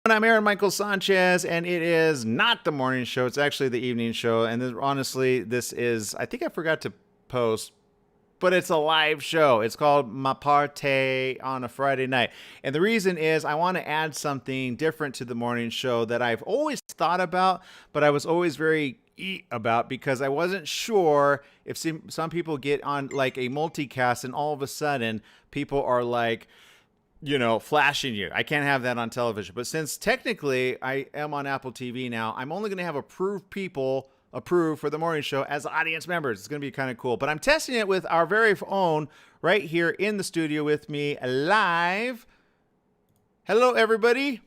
And I'm Aaron Michael Sanchez, and it is not the morning show. It's actually the evening show. And honestly, this is, I think I forgot to post, but it's a live show. It's called Ma Parte on a Friday night. And the reason is I want to add something different to the morning show that I've always thought about, but I was always very about because I wasn't sure if some people get on like a multicast and all of a sudden people are like, flashing you. I can't have that on television. But since technically I am on Apple TV now, I'm only going to have approved people approve for the morning show as audience members. It's going to be kind of cool. But I'm testing it with our very own right here in the studio with me live. Hello, everybody.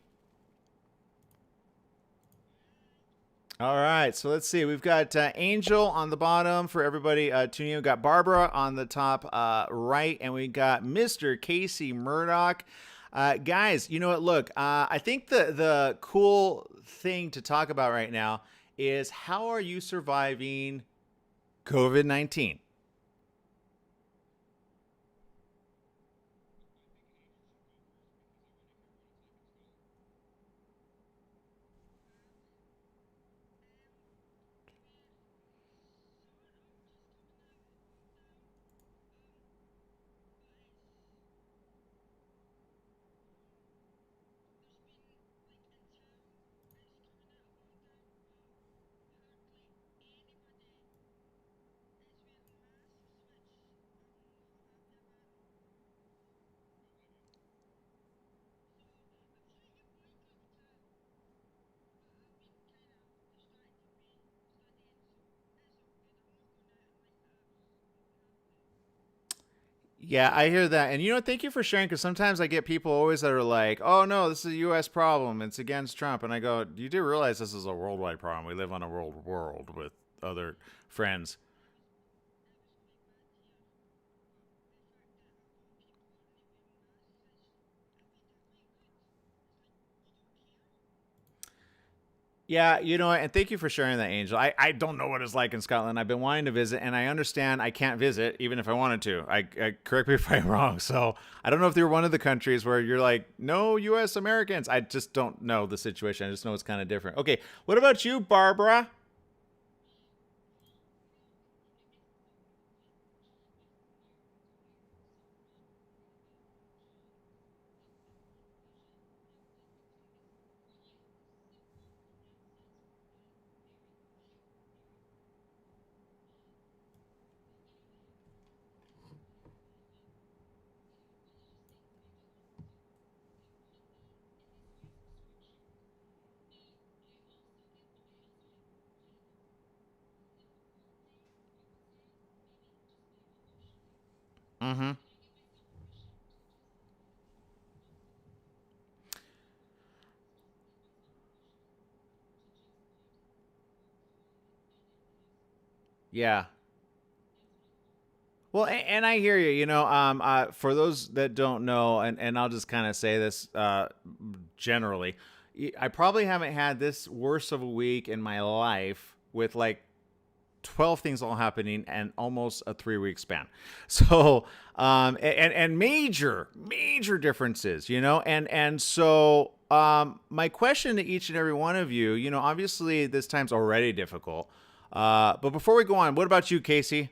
All right, so let's see. We've got Angel on the bottom for everybody tuning in. We've got Barbara on the top right, and we got Mr. Casey Murdoch. Guys, you know what? Look, I think the cool thing to talk about right now is how are you surviving COVID-19? Yeah, I hear that. And thank you for sharing because sometimes I get people always that are like, oh, no, this is a U.S. problem. It's against Trump. And I go, you do realize this is a worldwide problem. We live on a world with other friends. Yeah, and thank you for sharing that, Angel. I don't know what it's like in Scotland. I've been wanting to visit, and I understand I can't visit even if I wanted to. Correct me if I'm wrong. So I don't know if they're one of the countries where you're like, no U.S. Americans. I just don't know the situation. I just know it's kind of different. Okay, what about you, Barbara? Mm-hmm. Yeah. Well, and I hear you. For those that don't know, and I'll just kind of say this generally, I probably haven't had this worse of a week in my life with like 12 things all happening and almost a 3 week span. So, and major differences, and so, my question to each and every one of you, obviously this time's already difficult. But before we go on, what about you, Casey?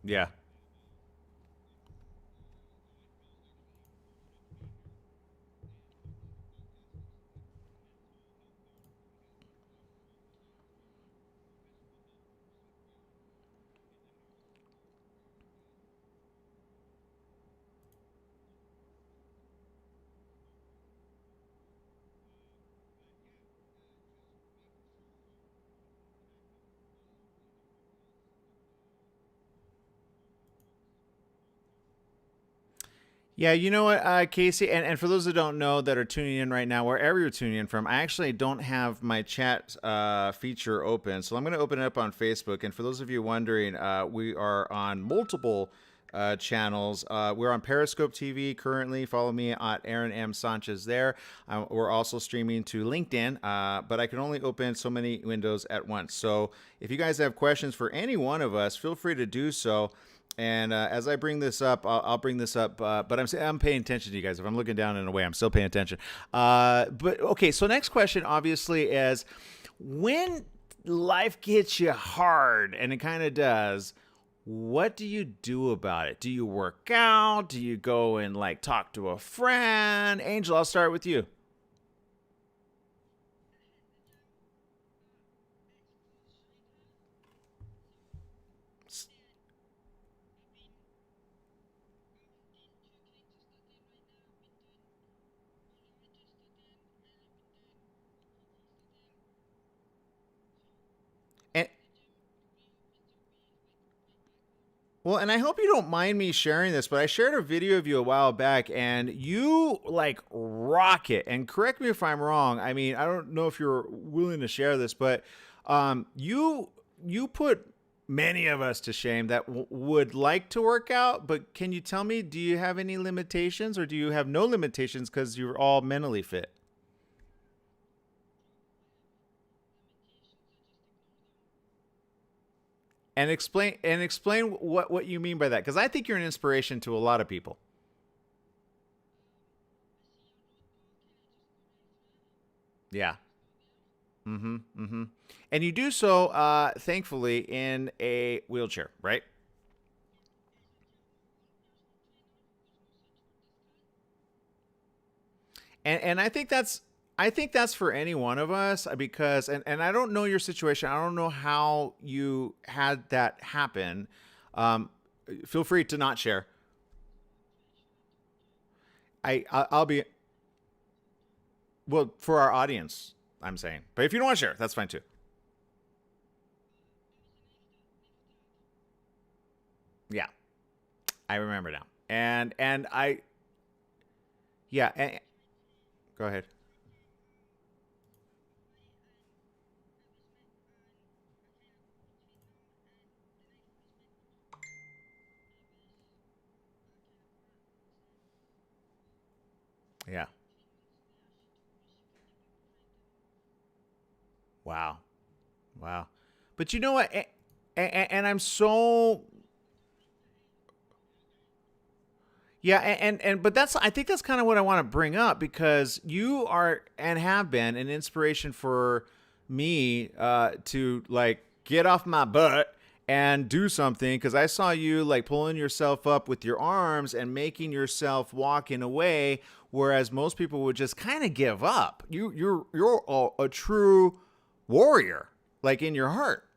Yeah. Yeah, you know what, Casey, and for those that don't know that are tuning in right now, wherever you're tuning in from, I actually don't have my chat feature open, so I'm going to open it up on Facebook. And for those of you wondering, we are on multiple channels. We're on Periscope TV currently. Follow me at Aaron M. Sanchez there. We're also streaming to LinkedIn, but I can only open so many windows at once. So if you guys have questions for any one of us, feel free to do so. And as I bring this up, I'll bring this up. But I'm paying attention to you guys. If I'm looking down in a way, I'm still paying attention. But okay, so next question obviously is, when life gets you hard, and it kind of does, what do you do about it? Do you work out? Do you go and like talk to a friend? Angel, I'll start with you. And well, and I hope you don't mind me sharing this, but I shared a video of you a while back, and you like rock it. And correct me if I'm wrong. I mean, I don't know if you're willing to share this, but you put many of us to shame that would like to work out. But can you tell me, do you have any limitations, or do you have no limitations because you're all mentally fit? And explain what you mean by that, because I think you're an inspiration to a lot of people. Yeah. Mm-hmm. Mm-hmm. And you do so, thankfully, in a wheelchair, right? And I think that's for any one of us, because and I don't know your situation. I don't know how you had that happen. Um, Feel free to not share. I'll be, well, for our audience, I'm saying. But if you don't want to share, that's fine too. Yeah, I remember now. And I yeah. Go ahead. Yeah. Wow. Wow. But you know what? And I'm so, yeah, but that's, I think that's kind of what I want to bring up, because you are and have been an inspiration for me to like get off my butt and do something, because I saw you like pulling yourself up with your arms and making yourself walk in a way, whereas most people would just kind of give up. You're a true warrior, like in your heart.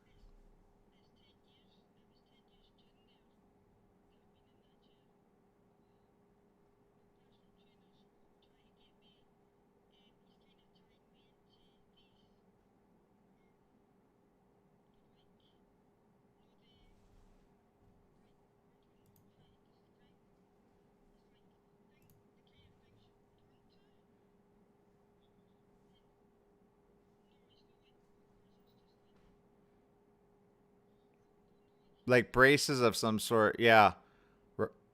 Like braces of some sort, yeah.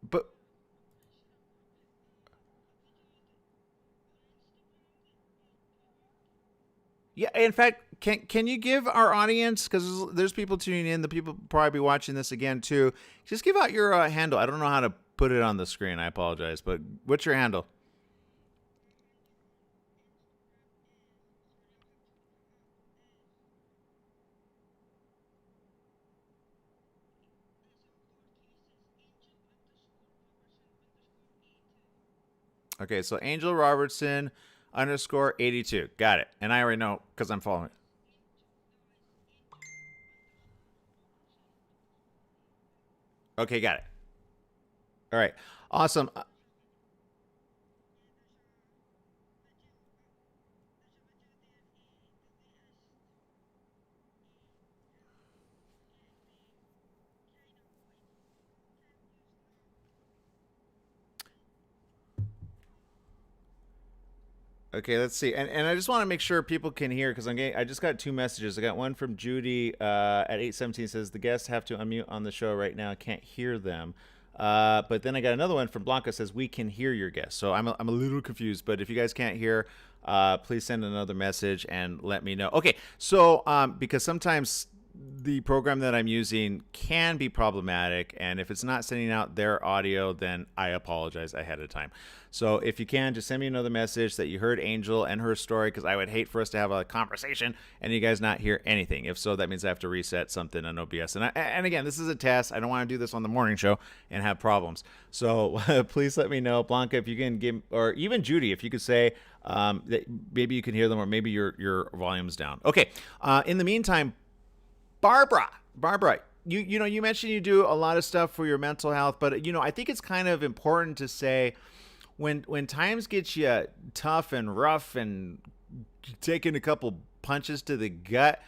But yeah, in fact, can you give our audience, because there's people tuning in, the people probably be watching this again too. Just give out your handle. I don't know how to put it on the screen. I apologize, but what's your handle? Okay, so Angel Robertson underscore 82. Got it. And I already know because I'm following it. Okay, got it. All right, awesome. Okay, let's see. And I just want to make sure people can hear because I just got two messages. I got one from Judy at 8:17 says the guests have to unmute on the show right now. Can't hear them. But then I got another one from Blanca says we can hear your guests. So I'm a little confused. But if you guys can't hear, please send another message and let me know. Okay, so because sometimes the program that I'm using can be problematic, and if it's not sending out their audio, then I apologize ahead of time. So if you can, just send me another message that you heard Angel and her story, because I would hate for us to have a conversation and you guys not hear anything. If so, that means I have to reset something on OBS. And again, this is a test. I don't want to do this on the morning show and have problems. So please let me know, Blanca, if you can give, or even Judy, if you could say that maybe you can hear them, or maybe your volume's down. Okay. In the meantime, Barbara, you mentioned you do a lot of stuff for your mental health, but I think it's kind of important to say when times get you tough and rough and taking a couple punches to the gut,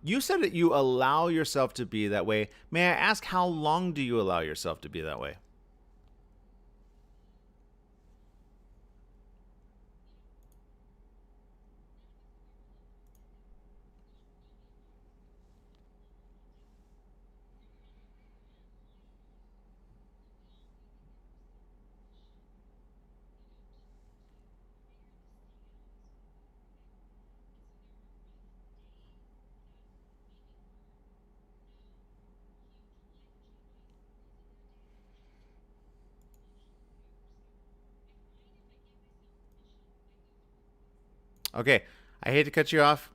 you said that you allow yourself to be that way. May I ask how long do you allow yourself to be that way? Okay, I hate to cut you off.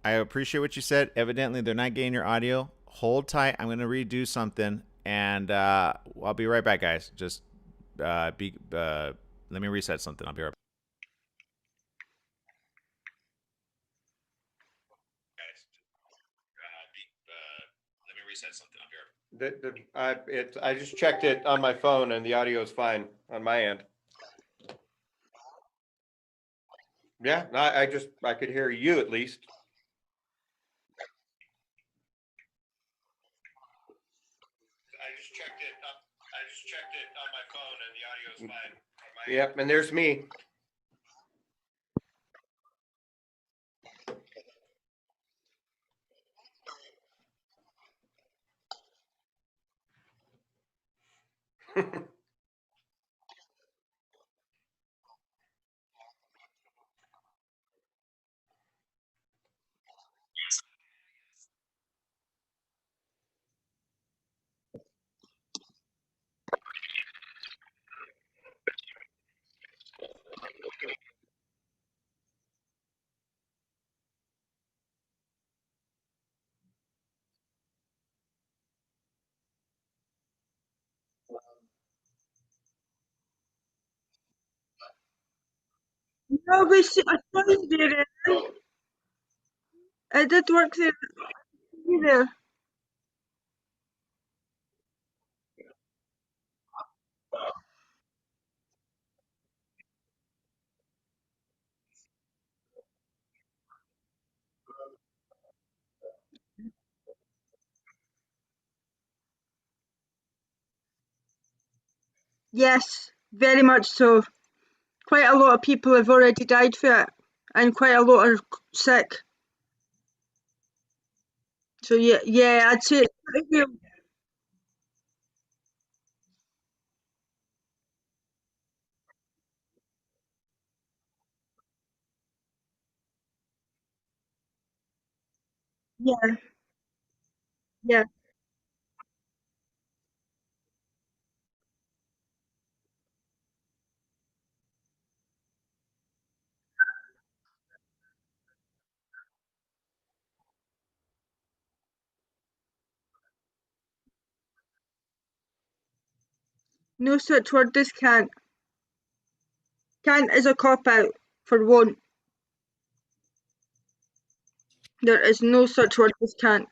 I appreciate what you said. Evidently, they're not getting your audio. Hold tight. I'm going to redo something, and I'll be right back, guys. Just let me reset something. I'll be right back. Let me reset something. I'll be right back. I just checked it on my phone and the audio is fine on my end. Yeah, I could hear you at least. I just checked it on my phone and the audio is fine. Yep, and there's me. No, we see, I saw you there. I did work there. You there? Yes, very much so. Quite a lot of people have already died for it, and quite a lot are sick. So yeah, I'd say it's pretty real. Yeah, yeah. No such word as can't. Can't is a cop out for won't. There is no such word as can't.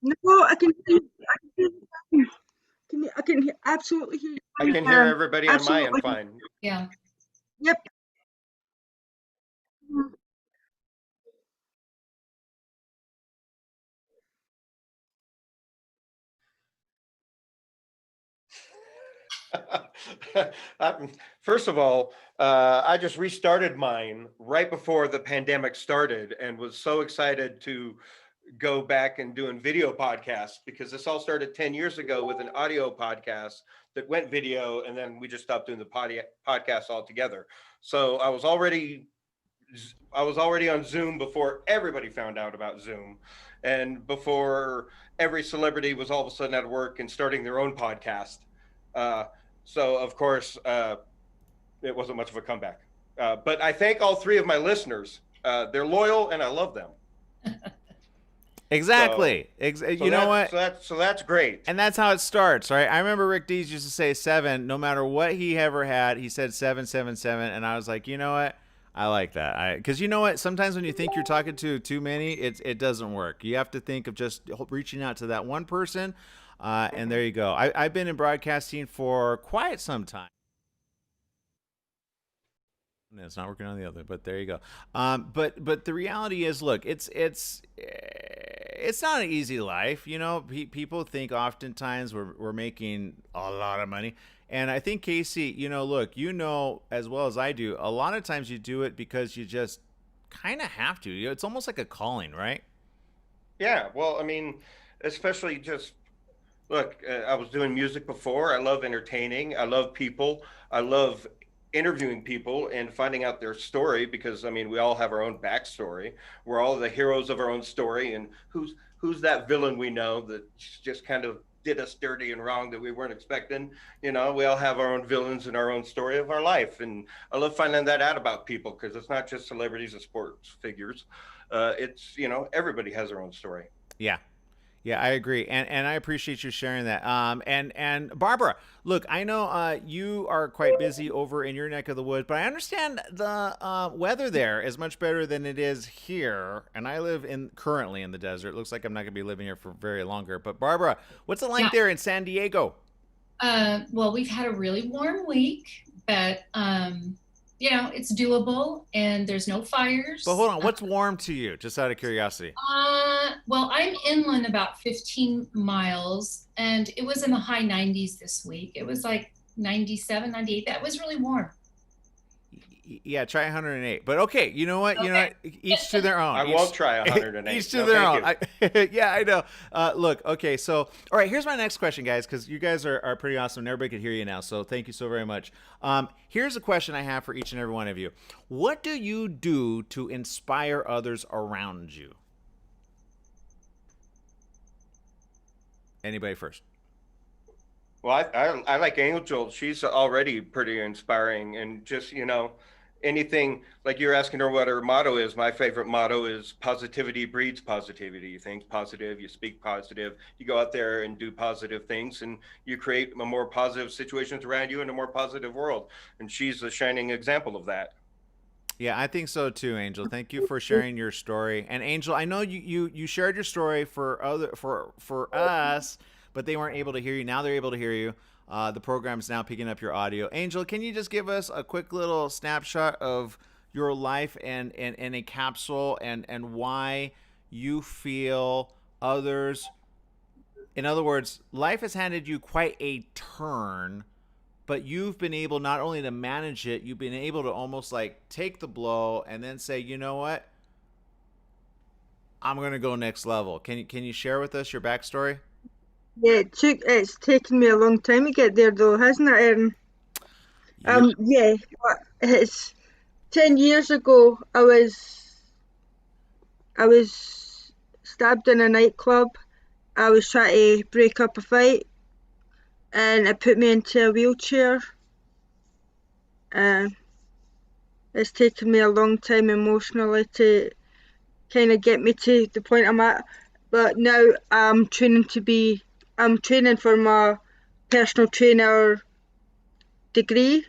No, I can hear you. I can hear you. I can absolutely hear you. I can hear everybody on my end fine. Yeah. Yep. First of all, I just restarted mine right before the pandemic started and was so excited to go back and doing video podcasts because this all started 10 years ago with an audio podcast that went video, and then we just stopped doing the podcast altogether. So I was already on Zoom before everybody found out about Zoom, and before every celebrity was all of a sudden at work and starting their own podcast. Uh, so of course, it wasn't much of a comeback. But I thank all three of my listeners. They're loyal, and I love them. Exactly. You know what? So that's great. And that's how it starts, right? I remember Rick Dees used to say 7, no matter what he ever had. He said 777, and I was like, you know what? I like that. Because you know what? Sometimes when you think you're talking to too many, it doesn't work. You have to think of just reaching out to that one person, and there you go. I've been in broadcasting for quite some time. It's not working on the other, but there you go. But the reality is, look, it's not an easy life. You know, people think oftentimes we're making a lot of money. And I think, Casey, you know, look, you know as well as I do, a lot of times you do it because you just kind of have to. You know, it's almost like a calling, right? Yeah. Well, I mean, especially just look, I was doing music before. I love entertaining. I love people. I love interviewing people and finding out their story because I mean we all have our own backstory. We're all the heroes of our own story, and who's that villain we know that just kind of did us dirty and wrong that we weren't expecting. You know, we all have our own villains and our own story of our life, and I love finding that out about people because it's not just celebrities and sports figures. It's, you know, everybody has their own story. Yeah. Yeah, I agree, and I appreciate you sharing that. And Barbara, look, I know you are quite busy over in your neck of the woods, but I understand the weather there is much better than it is here. And I live currently in the desert. It looks like I'm not going to be living here for very longer. But Barbara, what's it like there in San Diego? Well, we've had a really warm week, but you know, it's doable and there's no fires. But hold on, what's warm to you? Just out of curiosity. Well, I'm inland about 15 miles and it was in the high 90s this week. It was like 97, 98. That was really warm. Yeah, try 108. But okay, you know what? Okay. You know what? Each to their own. I won't try 108. Each to their own. Yeah, I know. Look, okay, so, all right, here's my next question, guys, because you guys are pretty awesome, and everybody can hear you now, so thank you so very much. Here's a question I have for each and every one of you. What do you do to inspire others around you? Anybody first? Well, I like Angel. She's already pretty inspiring, and just, you know, anything like you're asking her what her motto is. My favorite motto is positivity breeds positivity. You think positive, you speak positive, you go out there and do positive things, and you create a more positive situations around you and a more positive world. And she's a shining example of that. Yeah, I think so too, Angel. Thank you for sharing your story. And Angel, I know you shared your story for us, but they weren't able to hear you. Now they're able to hear you. The program is now picking up your audio. Angel, can you just give us a quick little snapshot of your life and a capsule and why you feel others, in other words, life has handed you quite a turn, but you've been able not only to manage it, you've been able to almost like take the blow and then say, you know what? I'm going to go next level. Can you share with us your backstory? Yeah, it's taken me a long time to get there, though, hasn't it, Aaron? Yeah, it's 10 years ago. I was stabbed in a nightclub. I was trying to break up a fight, and it put me into a wheelchair. It's taken me a long time emotionally to kind of get me to the point I'm at. But now I'm training for my personal trainer degree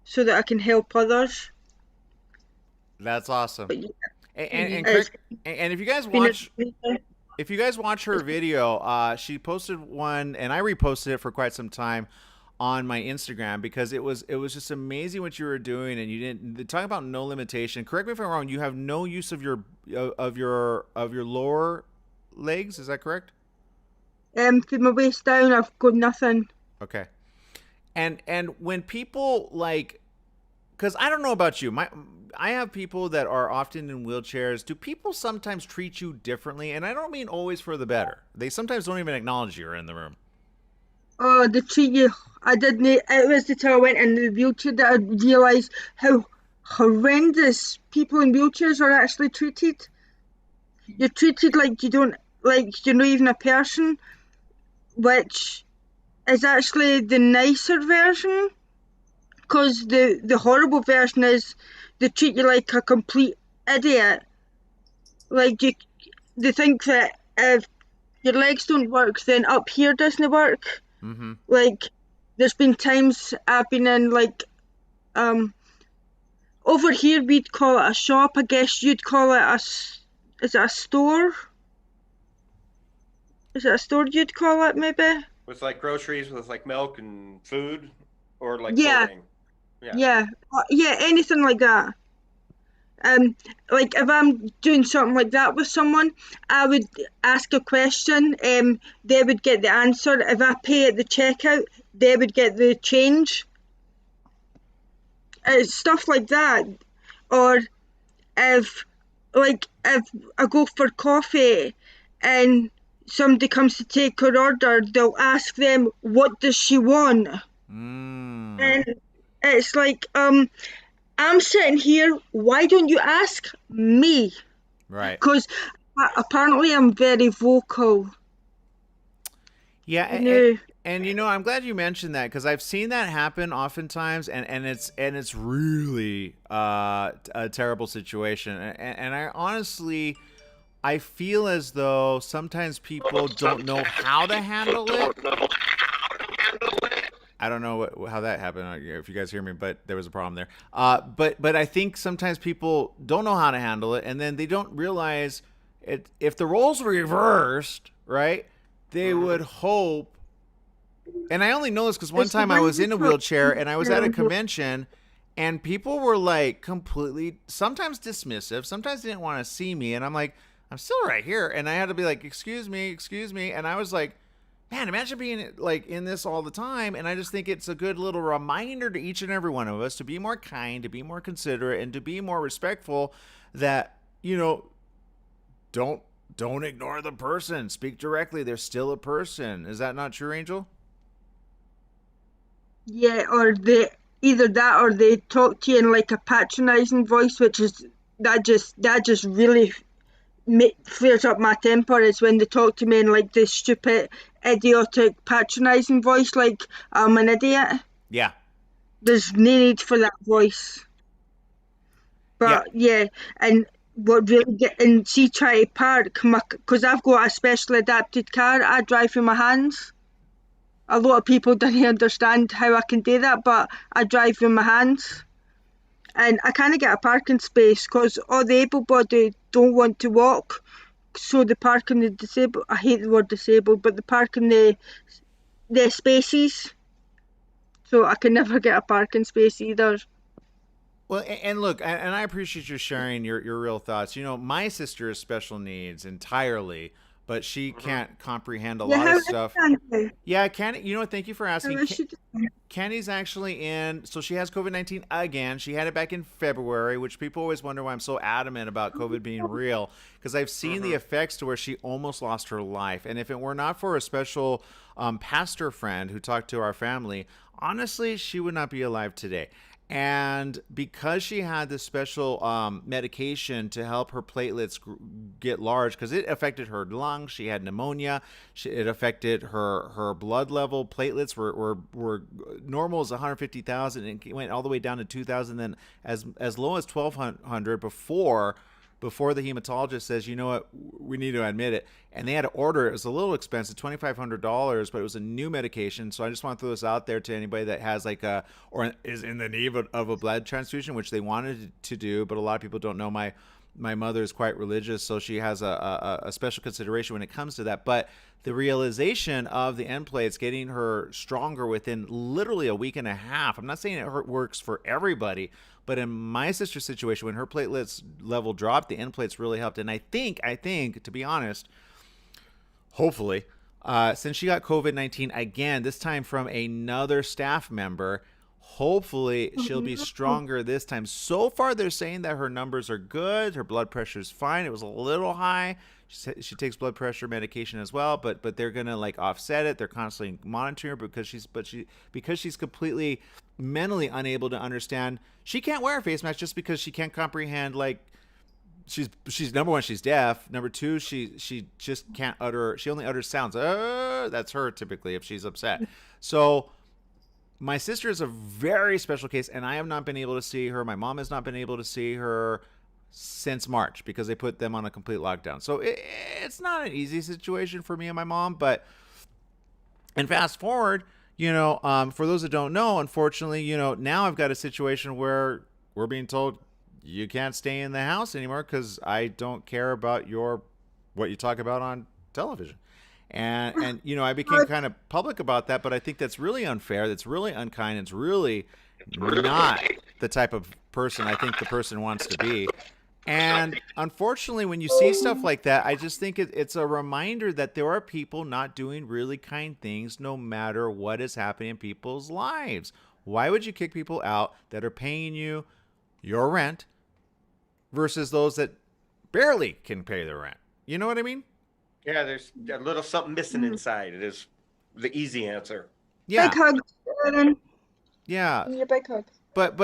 so that I can help others. That's awesome. Yeah. And if you guys watch her video, she posted one, and I reposted it for quite some time on my Instagram because it was just amazing what you were doing, and you didn't talk about no limitation. Correct me if I'm wrong. You have no use of your lower legs. Is that correct? From my waist down, I've got nothing. Okay. And when people like, because I don't know about you, I have people that are often in wheelchairs. Do people sometimes treat you differently? And I don't mean always for the better. They sometimes don't even acknowledge you're in the room. Oh, they treat you. I didn't. It was the time I went in the wheelchair that I realised how horrendous people in wheelchairs are actually treated. You're treated like you're not even a person, which is actually the nicer version. Because the horrible version is they treat you like a complete idiot. Like they think that if your legs don't work, then up here doesn't work. Mm-hmm. Like, there's been times I've been in, like, over here we'd call it a shop. I guess you'd call it is it a store? Is it a store you'd call it, maybe? With like groceries, with like milk and food, or like Yeah. clothing. Yeah, anything like that. Like if I'm doing something like that with someone, I would ask a question. They would get the answer. If I pay at the checkout, they would get the change. Stuff like that. Or if I go for coffee and somebody comes to take her order, they'll ask them, what does she want? And it's like, I'm sitting here, why don't you ask me? Right. Because apparently I'm very vocal. Yeah, and I'm glad you mentioned that, because I've seen that happen oftentimes, and it's really a terrible situation. And I honestly, I feel as though sometimes people don't know how to handle it. I don't know how that happened, if you guys hear me, but there was a problem there. But I think sometimes people don't know how to handle it, and then they don't realize it. If the roles were reversed, right, they would hope. And I only know this because one time I was in a wheelchair and I was at a convention, and people were like completely, sometimes dismissive, sometimes they didn't want to see me, and I'm like, I'm still right here, and I had to be like, excuse me, and I was like, man, imagine being like in this all the time. And I just think it's a good little reminder to each and every one of us to be more kind, to be more considerate, and to be more respectful. That, don't ignore the person. Speak directly. They're still a person. Is that not true, Angel? Yeah, or either that or they talk to you in like a patronizing voice, which is that just really flares up my temper. Is when they talk to me in like this stupid, idiotic, patronizing voice, like I'm an idiot. Yeah. There's no need for that voice. But yeah, and what really and see, try to park because I've got a specially adapted car. I drive with my hands. A lot of people don't understand how I can do that, but I drive with my hands. And I can't get a parking space because all the able-bodied don't want to walk. So the parking the disabled, I hate the word disabled, but the parking the spaces. So I can never get a parking space either. Well, and look, and I appreciate you sharing your real thoughts. My sister has special needs entirely, but she can't comprehend a lot of stuff. Yeah, Kenny, thank you for asking. Kenny's actually so she has COVID-19 again. She had it back in February, which people always wonder why I'm so adamant about COVID being real, because I've seen the effects to where she almost lost her life. And if it were not for a special pastor friend who talked to our family, honestly, she would not be alive today. And because she had this special medication to help her platelets get large, because it affected her lungs, she had pneumonia, it affected her blood level. Platelets were normal as 150,000, and it went all the way down to 2,000, then as low as 1,200 before the hematologist says, you know what, we need to admit it. And they had to order it. It was a little expensive, $2,500, but it was a new medication. So I just want to throw this out there to anybody that has or is in the need of a blood transfusion, which they wanted to do, but a lot of people don't know. My mother is quite religious, so she has a special consideration when it comes to that. But the realization of the end plates getting her stronger within literally a week and a half. I'm not saying it works for everybody, but in my sister's situation, when her platelets level dropped, the end plates really helped. And I think, to be honest, hopefully, since she got COVID-19 again, this time from another staff member. Hopefully she'll be stronger this time. So far, they're saying that her numbers are good. Her blood pressure is fine. It was a little high. She takes blood pressure medication as well, but they're gonna like offset it. They're constantly monitoring her because she's completely mentally unable to understand. She can't wear a face mask just because she can't comprehend like. She's number one, she's deaf. Number two, she just can't utter. She only utters sounds. That's her typically if she's upset. So my sister is a very special case, and I have not been able to see her. My mom has not been able to see her since March because they put them on a complete lockdown. So it's not an easy situation for me and my mom. And fast forward, for those that don't know, unfortunately, now I've got a situation where we're being told you can't stay in the house anymore because I don't care about what you talk about on television. And I became kind of public about that, but I think that's really unfair. That's really unkind. It's really not the type of person I think the person wants to be. And unfortunately, when you see stuff like that, I just think it's a reminder that there are people not doing really kind things no matter what is happening in people's lives. Why would you kick people out that are paying you your rent versus those that barely can pay their rent? You know what I mean? Yeah, there's a little something missing inside. It is the easy answer. Yeah. Big hug, Aaron. Yeah. Give me a big hug. But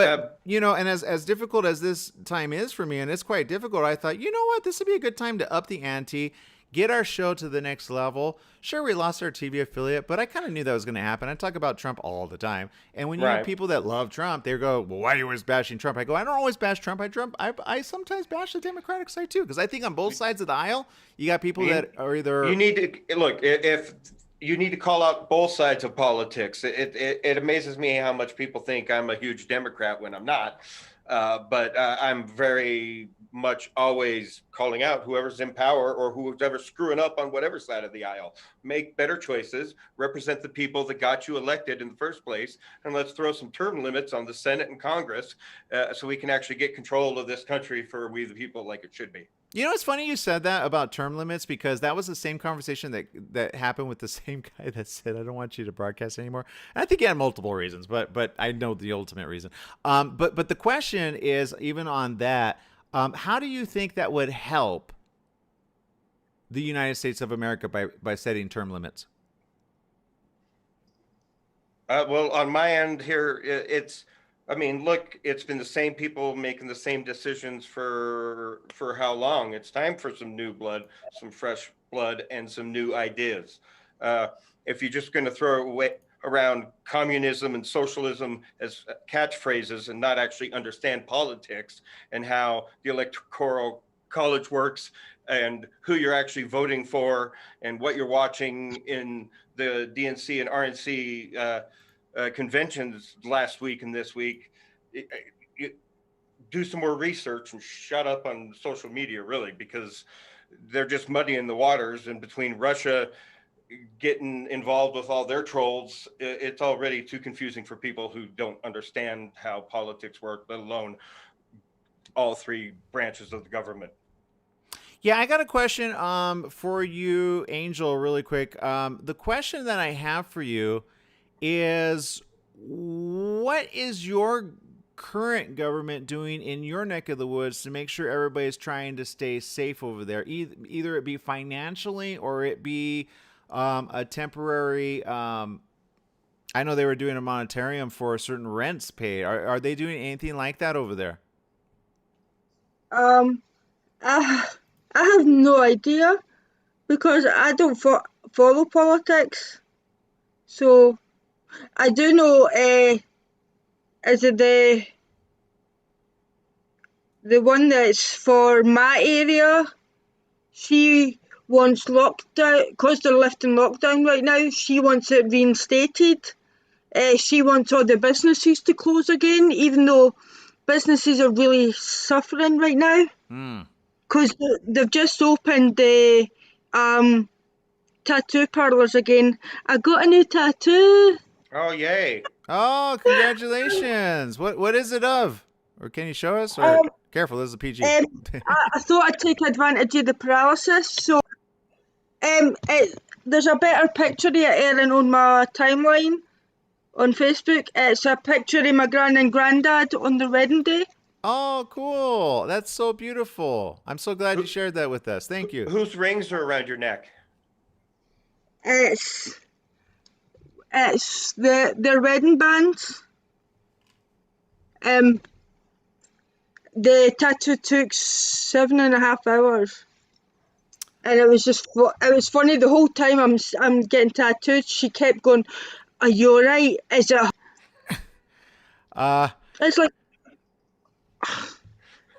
and as difficult as this time is for me, and it's quite difficult, I thought, you know what, this would be a good time to up the ante, get our show to the next level. Sure, we lost our TV affiliate, but I kind of knew that was going to happen. I talk about Trump all the time. And when you have people that love Trump, they go, well, why are you always bashing Trump? I go, I don't always bash Trump. I sometimes bash the Democratic side, too, because I think on both sides of the aisle, you got people that are either... You need to, look, if you need to call out both sides of politics. It amazes me how much people think I'm a huge Democrat when I'm not. But I'm very much always calling out whoever's in power or whoever's screwing up on whatever side of the aisle. Make better choices, represent the people that got you elected in the first place, and let's throw some term limits on the Senate and Congress so we can actually get control of this country for we the people like it should be. You know, it's funny you said that about term limits because that was the same conversation that happened with the same guy that said, I don't want you to broadcast anymore. And I think he had multiple reasons, but I know the ultimate reason. But the question is, even on that, how do you think that would help the United States of America by setting term limits? Well, on my end here, look, it's been the same people making the same decisions for how long? It's time for some new blood, some fresh blood, and some new ideas. If you're just going to throw around communism and socialism as catchphrases and not actually understand politics and how the electoral college works and who you're actually voting for and what you're watching in the DNC and RNC conventions last week and this week, do some more research and shut up on social media, really, because they're just muddying the waters. And between Russia getting involved with all their trolls, it's already too confusing for people who don't understand how politics work, let alone all three branches of the government. Yeah, I got a question for you, Angel, really quick. The question that I have for you is, what is your current government doing in your neck of the woods to make sure everybody's trying to stay safe over there? Either it be financially or it be a temporary... I know they were doing a monetarium for certain rents paid. Are they doing anything like that over there? I have no idea because I don't follow politics. So I do know, is it the one that's for my area? She wants lockdown, because they're lifting lockdown right now, she wants it reinstated. She wants all the businesses to close again, even though businesses are really suffering right now. Because they've just opened the tattoo parlors again. I got a new tattoo. Oh, yay. Oh, congratulations. What is it of? Or can you show us? Or careful, this is a PG. I thought I'd take advantage of the paralysis. So there's a better picture of it, Erin, on my timeline on Facebook. It's a picture of my gran and granddad on their wedding day. Oh, cool. That's so beautiful. I'm so glad you shared that with us. Thank you. Whose rings are around your neck? It's their wedding bands. The tattoo took 7.5 hours. And it was funny the whole time I'm getting tattooed. She kept going, "Are you alright? Is it?" It's like,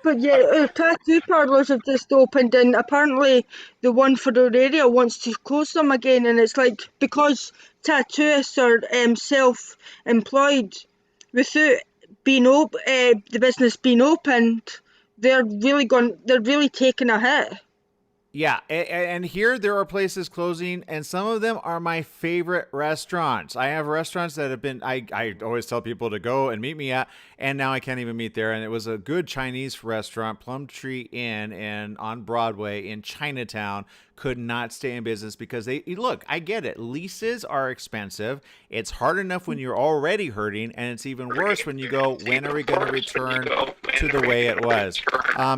but yeah, tattoo parlors have just opened, and apparently the one for the area wants to close them again. And it's like, because tattooists are self-employed, without the business being opened, they're really taking a hit. Yeah, and here there are places closing, and some of them are my favorite restaurants. I have restaurants that have been, I always tell people to go and meet me at, and now I can't even meet there. And it was a good Chinese restaurant, Plum Tree Inn, and on Broadway in Chinatown. Could not stay in business because look, I get it. Leases are expensive. It's hard enough when you're already hurting, and it's even worse when you go, when are we going to return to the way it was?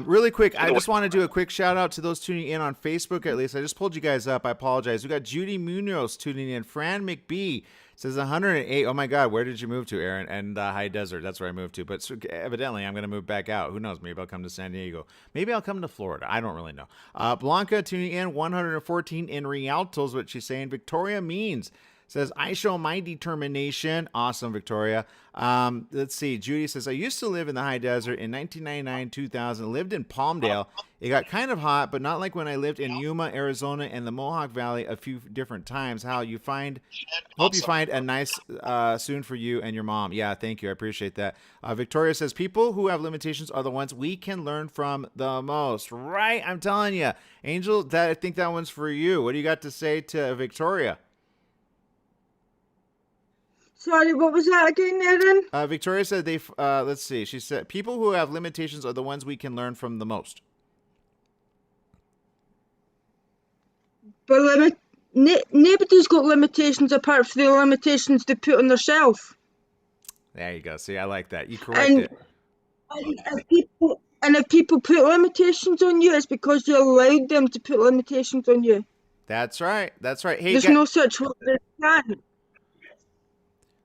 Really quick, I just want to do a quick shout out to those tuning in on Facebook, at least. I just pulled you guys up. I apologize. We got Judy Munoz tuning in. Fran McBee says 108. Oh my God, where did you move to, Aaron? And High Desert. That's where I moved to. But so, evidently, I'm going to move back out. Who knows? Maybe I'll come to San Diego. Maybe I'll come to Florida. I don't really know. Blanca tuning in. 114 in Rialto is what she's saying. Victoria Means says, I show my determination. Awesome, Victoria. Let's see. Judy says, I used to live in the High Desert in 1999, 2000. Lived in Palmdale. It got kind of hot, but not like when I lived in Yuma, Arizona, and the Mohawk Valley a few different times. Hope you find a nice soon for you and your mom. Yeah, thank you. I appreciate that. Victoria says, people who have limitations are the ones we can learn from the most. Right? I'm telling you. Angel, I think that one's for you. What do you got to say to Victoria? Sorry, what was that again, Erin? Victoria said let's see. She said, people who have limitations are the ones we can learn from the most. But nobody's got limitations apart from the limitations they put on themselves. There you go. See, I like that. You correct it. And if people put limitations on you, it's because you allowed them to put limitations on you. That's right. That's right. Hey, there's no such word as can.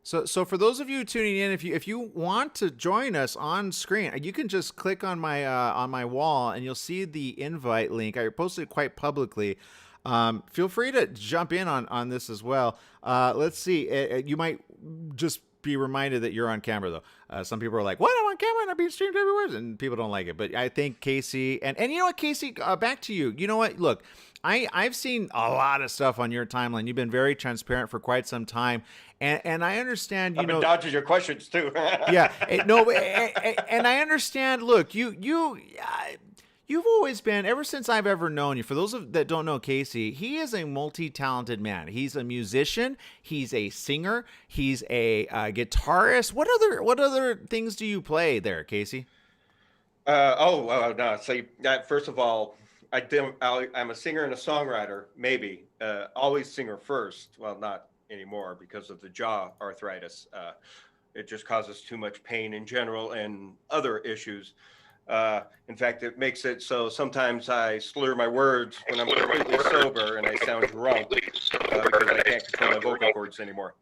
So for those of you tuning in, if you want to join us on screen, you can just click on my wall and you'll see the invite link. I posted it quite publicly. Feel free to jump in on this as well. Let's see. You might just be reminded that you're on camera though. Some people are like, "What? I'm on camera and I'm being streamed everywhere," and people don't like it. But I think Casey and you know what, Casey, back to you. You know what? Look, I've seen a lot of stuff on your timeline. You've been very transparent for quite some time. And I understand, I've been dodging your questions too. Yeah, and I understand. Look, you've always been, ever since I've ever known you. For those that don't know Casey, he is a multi-talented man. He's a musician. He's a singer. He's a guitarist. What other things do you play there, Casey? No. So first of all, I'm a singer and a songwriter. Maybe always singer first. Well, not anymore because of the jaw arthritis. It just causes too much pain in general and other issues. In fact, it makes it so sometimes I slur my words when I'm completely sober and I sound drunk because I can't control my vocal cords anymore.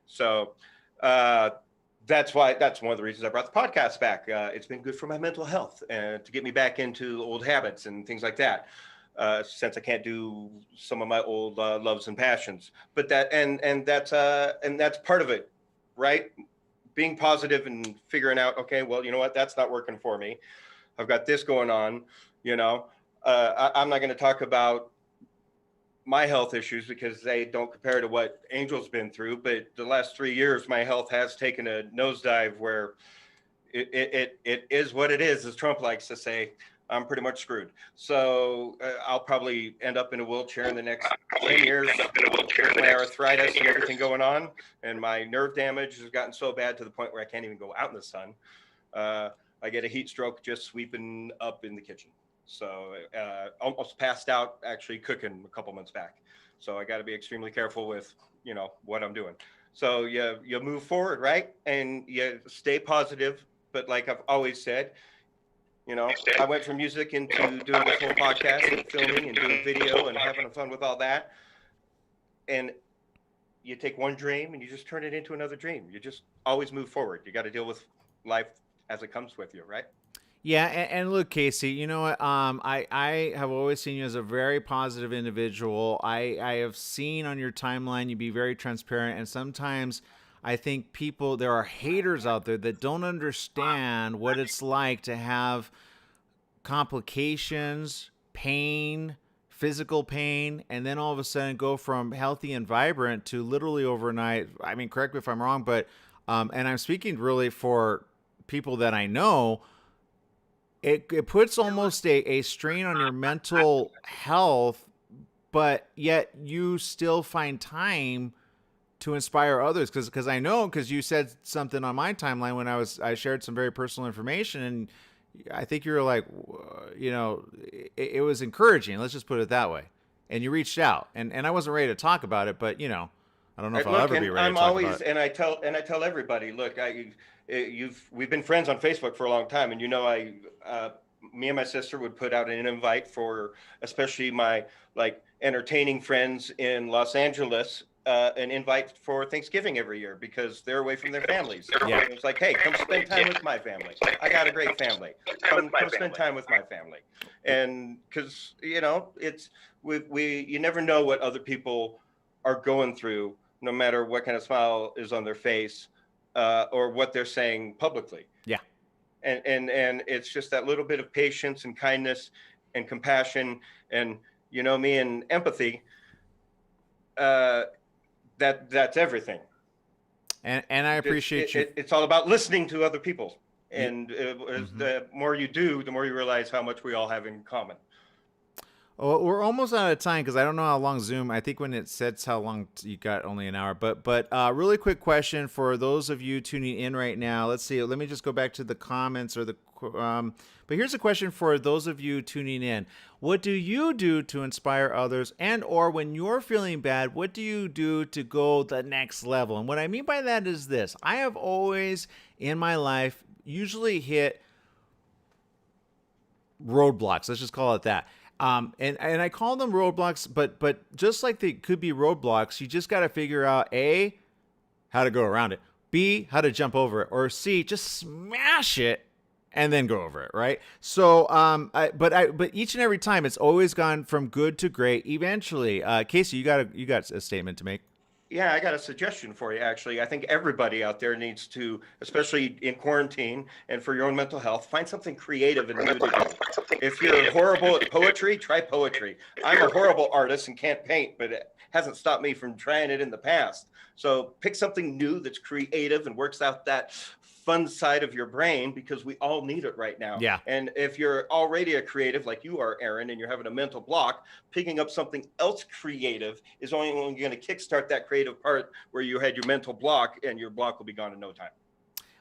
So that's one of the reasons I brought the podcast back. It's been good for my mental health and to get me back into old habits and things like that. Since I can't do some of my old loves and passions, but that's part of it, right? Being positive and figuring out, okay, well, you know what, that's not working for me. I've got this going on, I'm not going to talk about my health issues because they don't compare to what Angel's been through. But the last 3 years, my health has taken a nosedive where it is what it is, as Trump likes to say. I'm pretty much screwed. So I'll probably end up in a wheelchair in the next 10 years with my arthritis and everything going on. And my nerve damage has gotten so bad to the point where I can't even go out in the sun. I get a heat stroke just sweeping up in the kitchen. So almost passed out actually cooking a couple months back. So I got to be extremely careful with, what I'm doing. So you move forward, right? And you stay positive. But like I've always said, I went from music into doing this whole podcast and filming and doing video and having fun with all that. And you take one dream and you just turn it into another dream. You just always move forward. You got to deal with life as it comes with you, right? Yeah, and look, Casey, you know what? I have always seen you as a very positive individual. I have seen on your timeline you be very transparent, and sometimes I think there are haters out there that don't understand what it's like to have complications, pain, physical pain, and then all of a sudden go from healthy and vibrant to literally overnight. I mean, correct me if I'm wrong, but and I'm speaking really for people that I know. It puts almost a strain on your mental health, but yet you still find time to inspire others. Because I know, because you said something on my timeline when I shared some very personal information, and I think you were like, it was encouraging. Let's just put it that way. And you reached out, and I wasn't ready to talk about it, but I don't know if I'll ever be ready to talk about it. And I tell everybody, look, we've been friends on Facebook for a long time, and me and my sister would put out an invite for especially my entertaining friends in Los Angeles, an invite for Thanksgiving every year because they're away from their families. Yeah. It was like, hey, come spend time with my family. I got a great family. Come spend time with my family. And because it's you never know what other people are going through, no matter what kind of smile is on their face. Or what they're saying publicly. Yeah. And it's just that little bit of patience and kindness and compassion and, me and empathy, that's everything. And I appreciate you. It's all about listening to other people. And the more you do, the more you realize how much we all have in common. Oh, we're almost out of time because I don't know how long Zoom. I think when it sets how long you got, only an hour. But really quick question for those of you tuning in right now. Let's see. Let me just go back to the comments or the. But here's a question for those of you tuning in. What do you do to inspire others, or when you're feeling bad, what do you do to go the next level? And what I mean by that is this: I have always in my life usually hit roadblocks. Let's just call it that. And I call them roadblocks, but just like they could be roadblocks, you just got to figure out A, how to go around it, B, how to jump over it, or C, just smash it and then go over it, right? So, but each and every time it's always gone from good to great. Eventually, Casey, you got a statement to make. Yeah, I got a suggestion for you, actually. I think everybody out there needs to, especially in quarantine and for your own mental health, find something creative and new to do. If you're horrible at poetry, try poetry. I'm a horrible artist and can't paint, but it hasn't stopped me from trying it in the past. So pick something new that's creative and works out that fun side of your brain, because we all need it right now. Yeah. And if you're already a creative like you are, Aaron, and you're having a mental block, picking up something else creative is only going to kickstart that creative part where you had your mental block, and your block will be gone in no time.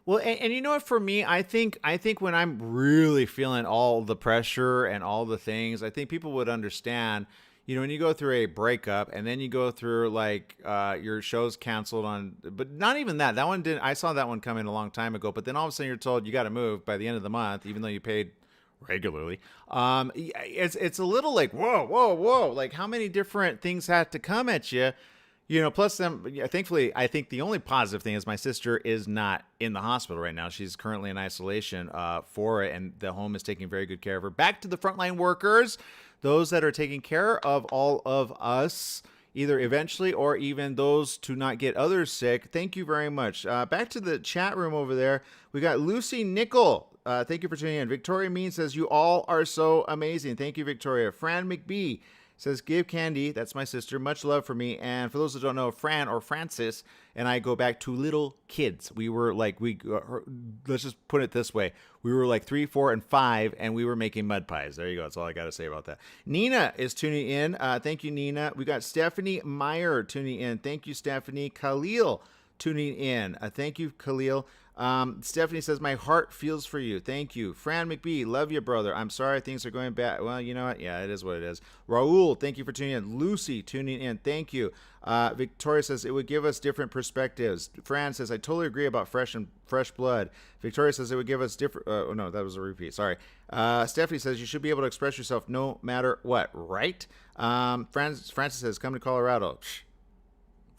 Well, and you know what, for me, I think when I'm really feeling all the pressure and all the things, I think people would understand, when you go through a breakup and then you go through your show's canceled on, but not even that one didn't, I saw that one coming a long time ago, but then all of a sudden you're told you got to move by the end of the month, even though you paid regularly. It's a little like, whoa. Like, how many different things had to come at you? Plus thankfully, I think the only positive thing is my sister is not in the hospital right now. She's currently in isolation for it, and the home is taking very good care of her. Back to the frontline workers, those that are taking care of all of us, either eventually or even those to not get others sick. Thank you very much. Back to the chat room over there. We got Lucy Nickel. Thank you for tuning in. Victoria Mean says, you all are so amazing. Thank you, Victoria. Fran McBee says, give Candy, that's my sister, much love for me. And for those that don't know, Fran or Francis and I go back to little kids. We were let's just put it this way. We were 3, 4, and 5, and we were making mud pies. There you go. That's all I got to say about that. Nina is tuning in. Thank you, Nina. We got Stephanie Meyer tuning in. Thank you, Stephanie. Khalil tuning in. Thank you, Khalil. Stephanie says, my heart feels for you. Thank you. Fran McBee, love you, brother. I'm sorry things are going bad. Well, you know what? Yeah, it is what it is. Raul, thank you for tuning in. Lucy, tuning in. Thank you. Victoria says, it would give us different perspectives. Fran says, I totally agree about fresh blood. Victoria says, it would give us different. Oh, no, that was a repeat. Sorry. Stephanie says, you should be able to express yourself no matter what, right? Francis says, come to Colorado.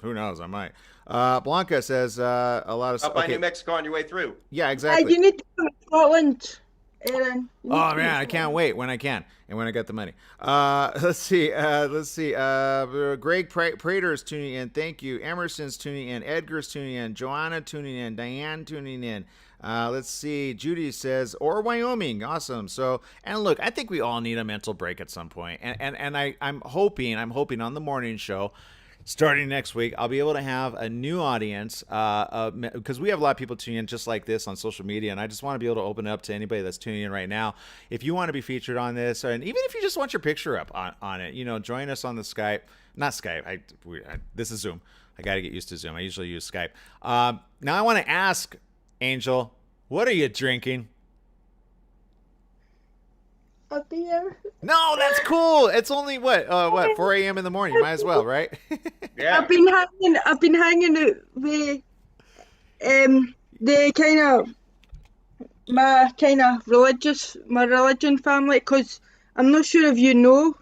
Who knows? I might. Blanca says a lot of Up by New Mexico on your way through. Yeah, exactly. You need to come to Scotland, Aaron. Oh man, I can't wait when I can and when I get the money. Let's see. Greg Prater's tuning in. Thank you. Emerson's tuning in. Edgar's tuning in. Joanna tuning in. Diane tuning in. Let's see. Judy says, or Wyoming. Awesome. So, and look, I think we all need a mental break at some point. And I'm hoping on the morning show, starting next week, I'll be able to have a new audience because we have a lot of people tuning in just like this on social media, and I just want to be able to open it up to anybody that's tuning in right now. If you want to be featured on this, and even if you just want your picture up on it, join us on the Skype. Not Skype. This is Zoom. I got to get used to Zoom. I usually use Skype. Now I want to ask, Angel, what are you drinking? A beer. No, that's cool. It's only what 4 a.m. in the morning. You might as well, right? Yeah. I've been hanging out with the my religion family, because I'm not sure if you know,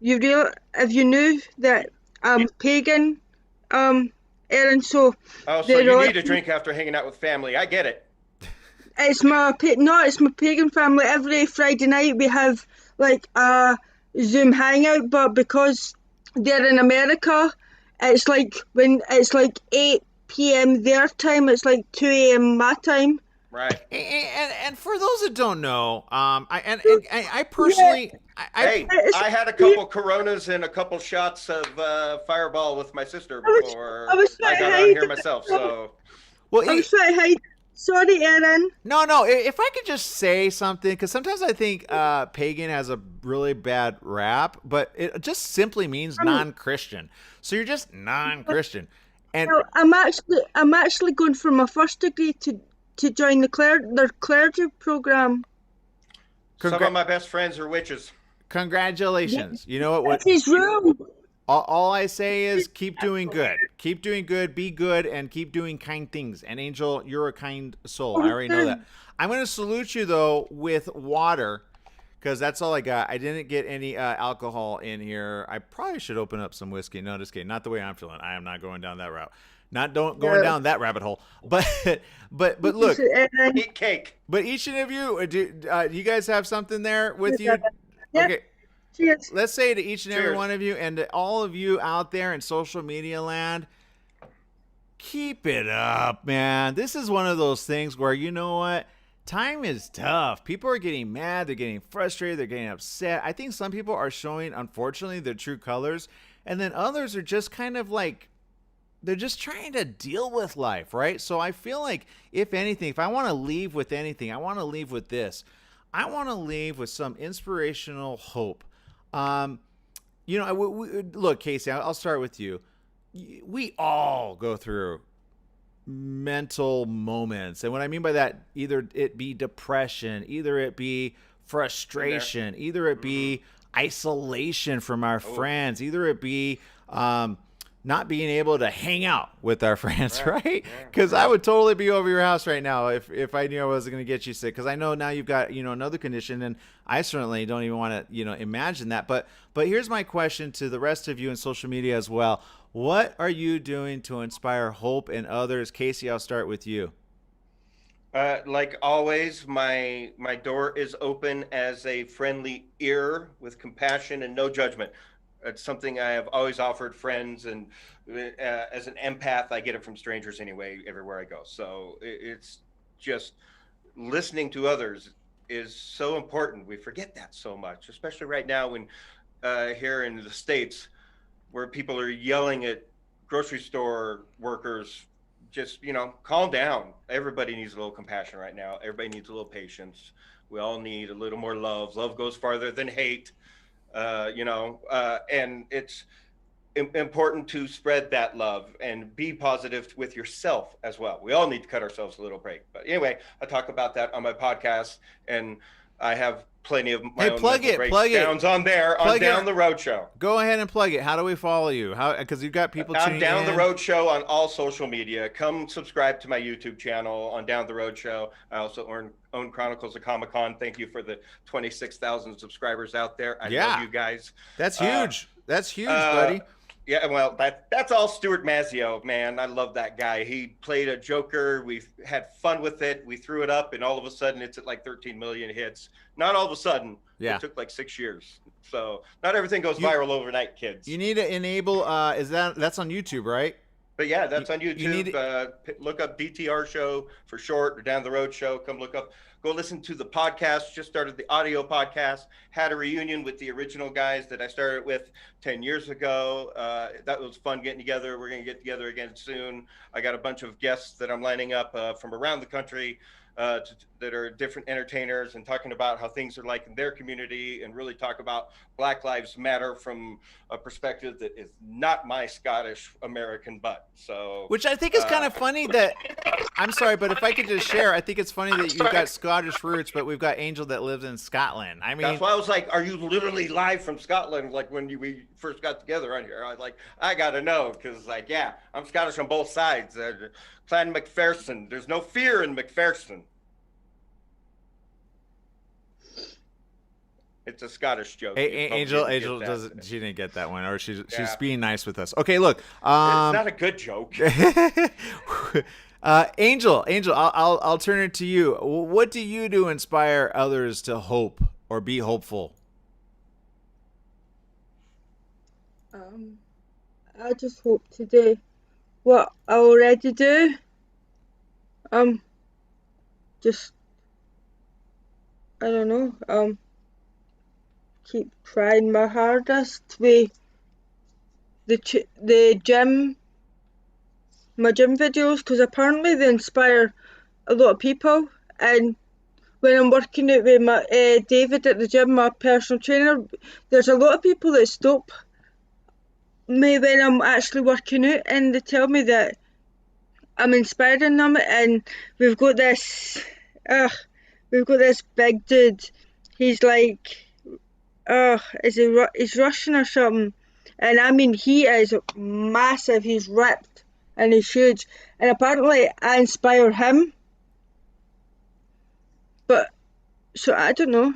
if you knew that I'm pagan, Aaron. So So you need a drink after hanging out with family. I get it. it's my pagan family. Every Friday night we have like a Zoom hangout, but because they're in America, it's like 8 p.m. their time, it's like 2 a.m. my time. Right. And for those that don't know, I personally, I had a couple Coronas and a couple shots of Fireball with my sister before I got on here myself. So, well, I'm sorry, sorry, Aaron. No. If I could just say something, because sometimes I think pagan has a really bad rap, but it just simply means non-Christian. So you're just non-Christian. And well, I'm actually going for my first degree to join their clergy program. Some of my best friends are witches. Congratulations. You know what? That's his room. All I say is keep doing good. Keep doing good, be good, and keep doing kind things. And Angel, you're a kind soul. I already know that. I'm going to salute you, though, with water, because that's all I got. I didn't get any alcohol in here. I probably should open up some whiskey. No, just kidding. Not the way I'm feeling. I am not going down that route. Going down that rabbit hole. But look. Eat cake. But each and every you, do you guys have something there with you? Yeah. Okay. Cheers. Let's say to each and every one of you and to all of you out there in social media land, keep it up, man. This is one of those things where, you know what? Time is tough. People are getting mad. They're getting frustrated. They're getting upset. I think some people are showing, unfortunately, their true colors. And then others are just kind of like, they're just trying to deal with life, right? So I feel like, if anything, if I want to leave with anything, I want to leave with this. I want to leave with some inspirational hope. Look, Casey, I'll start with you. We all go through mental moments. And what I mean by that, either it be depression, either it be frustration, either it be isolation from our friends, either it be not being able to hang out with our friends, right? Because I would totally be over your house right now if I knew I wasn't going to get you sick. Because I know now you've got another condition, and I certainly don't even want to imagine that. But here's my question to the rest of you in social media as well. What are you doing to inspire hope in others? Casey, I'll start with you. Like always, my door is open as a friendly ear with compassion and no judgment. It's something I have always offered friends, and as an empath, I get it from strangers anyway, everywhere I go. So it's just listening to others is so important. We forget that so much, especially right now when here in the States, where people are yelling at grocery store workers, just, calm down. Everybody needs a little compassion right now. Everybody needs a little patience. We all need a little more love. Love goes farther than hate. And important to spread that love and be positive with yourself as well. We all need to cut ourselves a little break. But anyway, I talk about that on my podcast, and I have plenty of my own mental breakdowns on there on Down the Road Show. Go ahead and plug it. How do we follow you? How, because you've got people tuning in. Down the Road Show on all social media. Come subscribe to my YouTube channel on Down the Road Show. I also own Chronicles of Comic-Con. Thank you for the 26,000 subscribers out there. I love you guys. That's huge. That's huge, buddy. Yeah, well, that's all Stuart Mazzio, man. I love that guy. He played a Joker. We had fun with it. We threw it up, and all of a sudden, it's at like 13 million hits. Not all of a sudden. Yeah. It took like 6 years. So not everything goes viral overnight, kids. You need to enable. That's on YouTube, right? But yeah, that's on YouTube. Look up DTR Show for short, or Down the Road Show. Come look up. Go listen to the podcast. Just started the audio podcast. Had a reunion with the original guys that I started with 10 years ago. That was fun getting together. We're going to get together again soon. I got a bunch of guests that I'm lining up from around the country that are different entertainers, and talking about how things are like in their community, and really talk about Black Lives Matter from a perspective that is not my Scottish American butt. So, which I think is kind of funny that, I'm sorry, but if I could just share, I think it's funny that you've got Scottish roots, but we've got Angel that lives in Scotland. I mean, that's why I was like, are you literally live from Scotland? Like when we first got together on here, I was like, I got to know, because like, yeah, I'm Scottish on both sides. Clan McPherson. There's no fear in McPherson. It's a Scottish joke. Angel doesn't. She didn't get that one, or she's being nice with us. Okay, look. It's not a good joke. Angel, I'll turn it to you. What do you do to inspire others to hope or be hopeful? I just hope today what I already do. Just I don't know. Keep trying my hardest with the gym, my gym videos, because apparently they inspire a lot of people. And when I'm working out with my David at the gym, my personal trainer, there's a lot of people that stop me when I'm actually working out, and they tell me that I'm inspiring them. And we've got this big dude. He's like, he's Russian or something, and I mean, he is massive. He's ripped and he's huge, and apparently I inspire him. But so I don't know.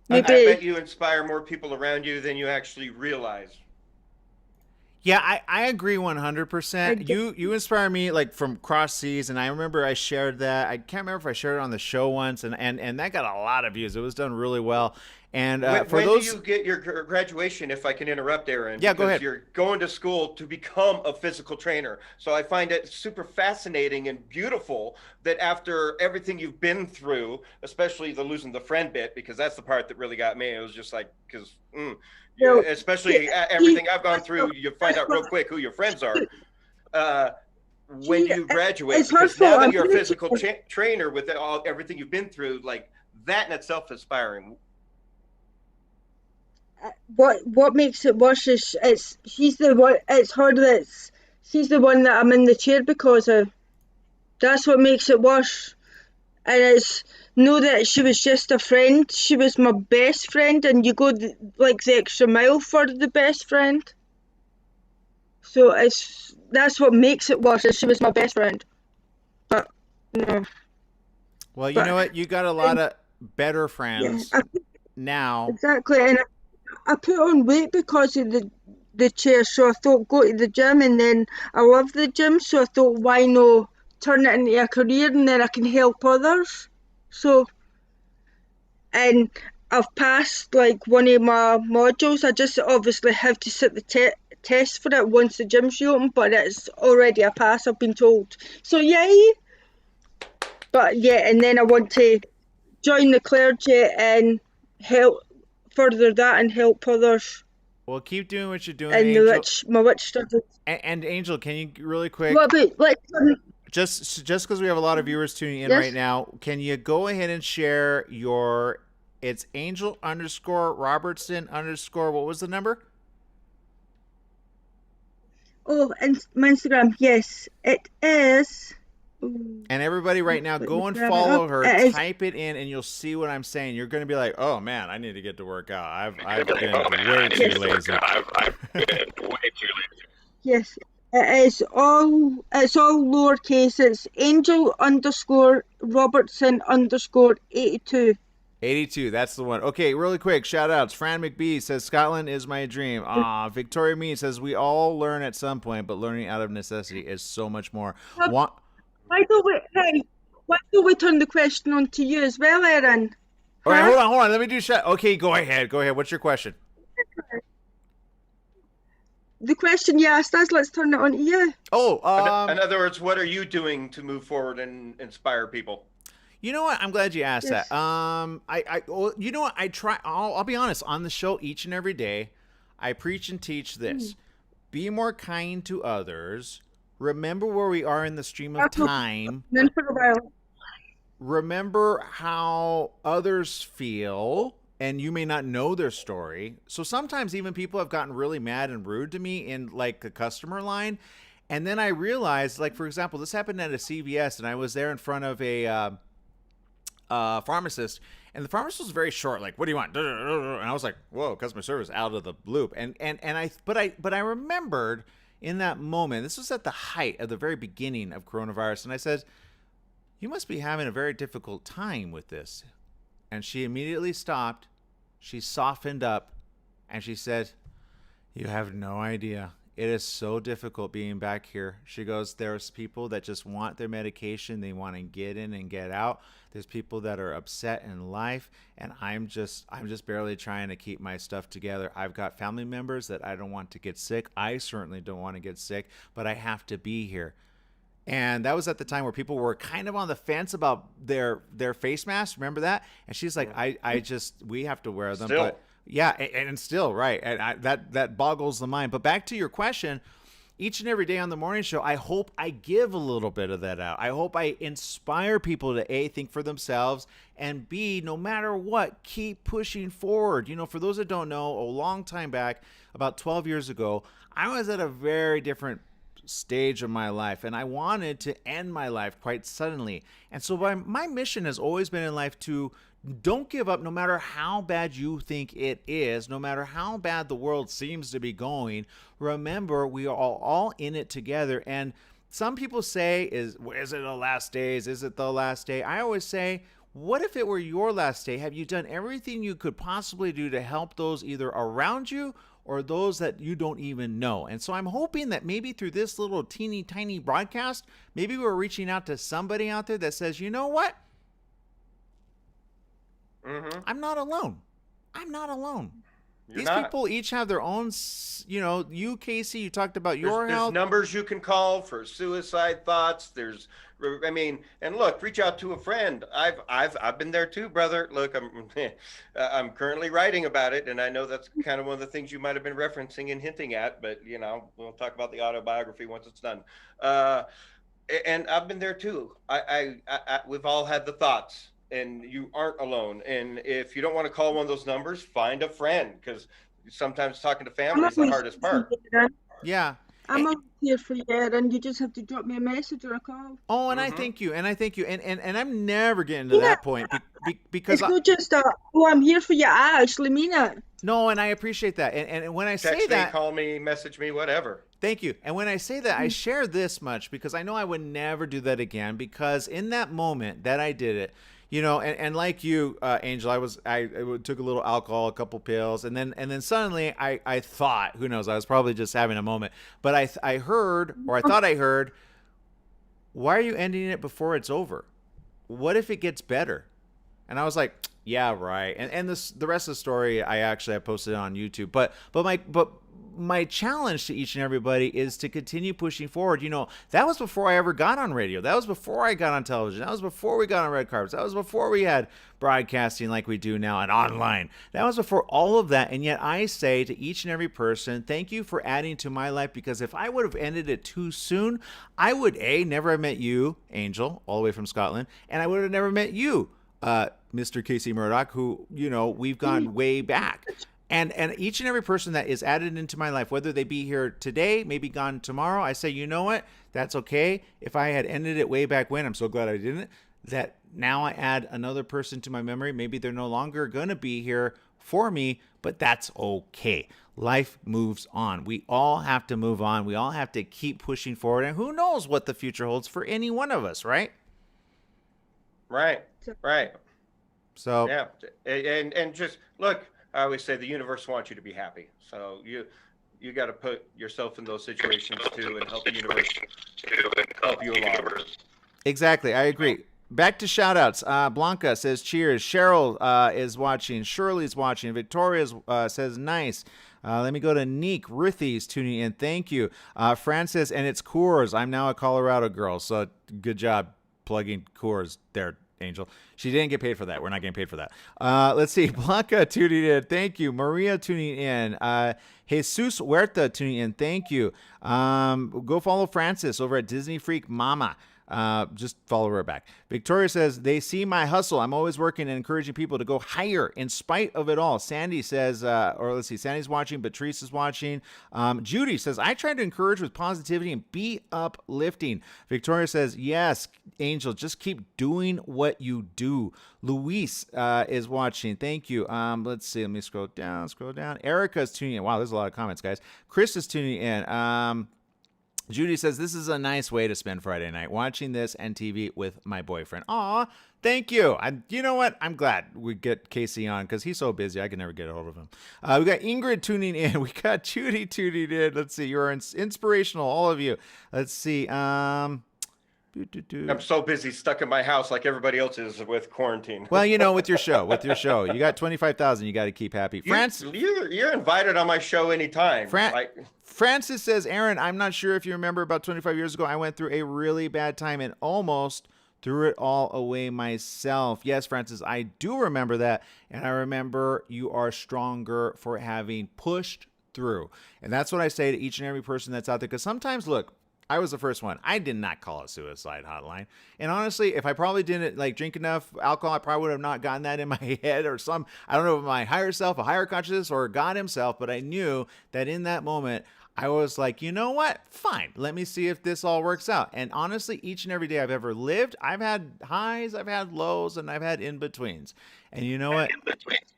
Maybe I bet you inspire more people around you than you actually realize. Yeah, I agree 100%. You inspire me, like, from cross seas, and I remember I shared that. I can't remember if I shared it on the show once, and that got a lot of views. It was done really well. And when do you get your graduation, if I can interrupt, Aaron? Yeah, go ahead. You're going to school to become a physical trainer. So I find it super fascinating and beautiful that after everything you've been through, especially the losing the friend bit, because that's the part that really got me. It was just like, because especially everything I've gone through, you find out real quick who your friends are. When you graduate, because now that you're a physical trainer with everything you've been through, like that in itself is inspiring. What makes it worse is she's the one. It's her she's the one that I'm in the chair because of. That's what makes it worse. And it's know that she was just a friend. She was my best friend, and you go the extra mile for the best friend. So that's what makes it worse. Is she was my best friend. But no. Well, you know what? You got a lot of better friends now. Exactly, and I put on weight because of the chair. So I thought go to the gym, and then I love the gym. So I thought, why not turn it into a career, and then I can help others. So, and I've passed one of my modules. I just obviously have to sit the test for it once the gym's open, but it's already a pass, I've been told. So yay! But yeah, and then I want to join the clergy and help further that and help others. Well, keep doing what you're doing, and Angel. My witch studies. And Angel, can you really quick? What about just because we have a lot of viewers tuning in right now, can you go ahead and share your? It's Angel _Robertson _ what was the number? Oh, and my Instagram, yes, it is. Ooh, And everybody right now, let me go and grab it up. follow her. It is. Type it in, and you'll see what I'm saying. You're going to be like, "Oh man, I need to get to work out. I've been way too lazy." Yes, it is all. It's all lowercase. It's Angel underscore Robertson underscore 82. 82, that's the one. Okay, really quick, shout outs. Fran McBee says, Scotland is my dream. Victoria Me says, we all learn at some point, but learning out of necessity is so much more. Why don't we? Hey, why don't we turn the question on to you as well, Erin? All right, hold on. Let me do shout. Okay, go ahead. What's your question? The question you asked us. Let's turn it on to you. Oh, in other words, what are you doing to move forward and inspire people? you know what? I'm glad you asked Yes. that. Well, you know what? I try. I'll be honest. On the show, each and every day, I preach and teach this: be more kind to others. Remember where we are in the stream of time. Then for a while. Remember how others feel, and you may not know their story. So sometimes even people have gotten really mad and rude to me in like a customer line. And then I realized, like, for example, this happened at a CVS, and I was there in front of a pharmacist, and the pharmacist was very short, like, what do you want? And I was like, whoa, customer service out of the loop. But I remembered in that moment, this was at the height of the very beginning of coronavirus, and I said, you must be having a very difficult time with this. And she immediately stopped. She softened up, and she said, you have no idea. It is so difficult being back here. She goes, there's people that just want their medication. They want to get in and get out. There's people that are upset in life, and I'm just barely trying to keep my stuff together. I've got family members that I don't want to get sick. I certainly don't want to get sick, but I have to be here. And that was at the time where people were kind of on the fence about their face masks. Remember that? And she's like, we have to wear them. Still. But yeah, and still, right. And that boggles the mind. But back to your question, each and every day on the morning show, I hope I give a little bit of that out. I hope I inspire people to A, think for themselves, and B, no matter what, keep pushing forward. You know, for those that don't know, a long time back, about 12 years ago, I was at a very different stage of my life, and I wanted to end my life quite suddenly. And so my mission has always been in life to don't give up, no matter how bad you think it is, no matter how bad the world seems to be going. Remember, we are all in it together. And some people say, is it the last days? Is it the last day? I always say, what if it were your last day? Have you done everything you could possibly do to help those either around you or those that you don't even know? And so I'm hoping that maybe through this little teeny tiny broadcast, maybe we're reaching out to somebody out there that says, you know what? I'm not alone. I'm not alone. These people each have their own, you, Casey, you talked about your health. There's numbers you can call for suicide thoughts. And look, reach out to a friend. I've been there too, brother. Look, I'm currently writing about it, and I know that's kind of one of the things you might have been referencing and hinting at, but we'll talk about the autobiography once it's done. And I've been there too. We've all had the thoughts. And you aren't alone. And if you don't want to call one of those numbers, find a friend, because sometimes talking to family is the hardest part. Yeah. I'm always here for you, and you just have to drop me a message or a call. Oh, and I thank you. And I'm never getting to that point because it's not just I'm here for you. I actually mean it. No, and I appreciate that. And when I say Text that, me, call me, message me, whatever. Thank you. And when I say that, I share this much because I know I would never do that again, because in that moment that I did it, and like you, Angel, I took a little alcohol, a couple pills, and then suddenly I thought, who knows, I was probably just having a moment, but I thought I heard, why are you ending it before it's over? What if it gets better? And I was like, yeah, right. And the rest of the story, I posted it on YouTube, but my challenge to each and everybody is to continue pushing forward. That was before I ever got on radio. That was before I got on television. That was before we got on red carpets. That was before we had broadcasting like we do now and online. That was before all of that. And yet I say to each and every person, thank you for adding to my life, because if I would have ended it too soon, I would never have met you, Angel, all the way from Scotland, and I would have never met you, Mr. Casey Murdoch, who, we've gone way back. And each and every person that is added into my life, whether they be here today, maybe gone tomorrow, I say, you know what? That's okay. If I had ended it way back when, I'm so glad I didn't. That now I add another person to my memory. Maybe they're no longer going to be here for me, but that's okay. Life moves on. We all have to move on. We all have to keep pushing forward. And who knows what the future holds for any one of us, right? Right. So Yeah. And just look, I always say the universe wants you to be happy. So you got to put yourself in those situations too and help the universe help you along. exactly. I agree. Back to shout outs. Blanca says cheers. Cheryl is watching. Shirley's watching. Victoria says nice. Let me go to Neek. Ruthie's tuning in. Thank you. Francis, and it's Coors. I'm now a Colorado girl. So good job plugging Coors there, Angel. She didn't get paid for that. We're not getting paid for that. Let's see. Blanca tuning in. Thank you. Maria tuning in. Jesus Huerta tuning in. Thank you. Go follow Francis over at Disney Freak Mama. Just follow her back. Victoria says, they see my hustle. I'm always working and encouraging people to go higher in spite of it all. Sandy says, or let's see, Sandy's watching, Patrice is watching. Judy says, I try to encourage with positivity and be uplifting. Victoria says, yes, Angel, just keep doing what you do. Luis is watching. Thank you. Let's see. Let me scroll down. Erica's tuning in. Wow, there's a lot of comments, guys. Chris is tuning in. Judy says, this is a nice way to spend Friday night, watching this and TV with my boyfriend. Aw, thank you. You know what? I'm glad we get Casey on because he's so busy. I can never get a hold of him. We got Ingrid tuning in. We got Judy tuning in. Let's see. You're inspirational, all of you. Let's see. I'm so busy stuck in my house like everybody else is with quarantine. Well, with your show, you got 25,000. You got to keep happy. You're invited on my show anytime. Francis says, Aaron, I'm not sure if you remember about 25 years ago, I went through a really bad time and almost threw it all away myself. Yes, Francis, I do remember that. And I remember you are stronger for having pushed through. And that's what I say to each and every person that's out there. Because sometimes, look, I was the first one. I did not call a suicide hotline. And honestly, if I probably didn't drink enough alcohol, I probably would have not gotten that in my head or I don't know if my higher self, a higher consciousness, or God himself, but I knew that in that moment, I was like, you know what? Fine. Let me see if this all works out. And honestly, each and every day I've ever lived, I've had highs, I've had lows, and I've had in-betweens. And you know what?